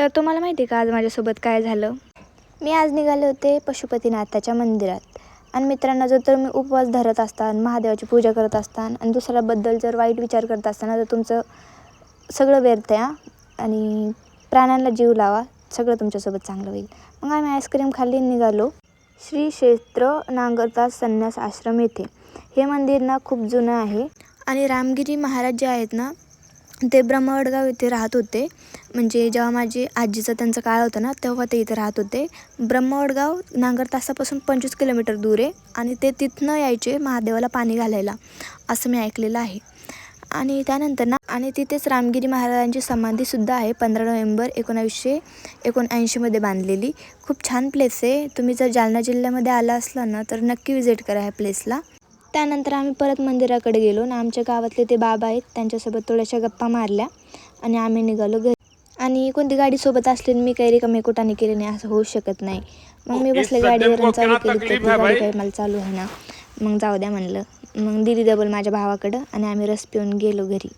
तर तुम्हाला माहिती आहे का आज माझ्यासोबत काय झालं? मी आज निघाले होते पशुपतीनाथाच्या मंदिरात आणि मित्रांनो, जर तर मी उपवास धरत असताना, महादेवाची पूजा करत असताना आणि दुसऱ्याबद्दल जर वाईट विचार करत असताना, तर तुमचं सगळं व्यर्थ आहे आणि प्राण्यांना जीव लावा, सगळं तुमच्यासोबत चांगलं होईल. मग आम्ही आईस्क्रीम खाल्ली निघालो श्री क्षेत्र नागरदास संन्यास आश्रम येथे. हे मंदिर ना खूप जुनं आहे आणि रामगिरी महाराज जे आहेत ना, ते ब्रह्मवडगाव येथे राहत होते. म्हणजे जेव्हा माझी आजीचा त्यांचा काळ होता ना, तेव्हा ते इथे राहत होते. ब्रह्मवडगाव नागरतासापासून 25 किलोमीटर दूर आहे आणि ते तिथनं यायचे महादेवाला पाणी घालायला, असं मी ऐकलेलं आहे. आणि त्यानंतर ना तिथेच रामगिरी महाराजांची समाधीसुद्धा आहे, 15 नोव्हेंबर 1979मध्ये बांधलेली. खूप छान प्लेस आहे. तुम्ही जर जालना जिल्ह्यामध्ये आला असला ना, तर नक्की विजिट करा ह्या प्लेसला. त्यानंतर आम्ही परत मंदिराकडे गेलो आणि आमच्या गावातले ते बाबा आहेत, त्यांच्यासोबत थोड्याशा गप्पा मारल्या आणि आम्ही निघालो घरी. आणि कोणती गाडी सोबत असली मी काही रिकामे कुटाने केले नाही, असं होऊ शकत नाही. मग मी बसले गाडीवर आणि चालू केली, तर ती गाडी काही मला चालू आहे ना, मग जाऊ द्या म्हणलं. मग दिली डबल माझ्या भावाकडं आणि आम्ही रस पिऊन गेलो घरी.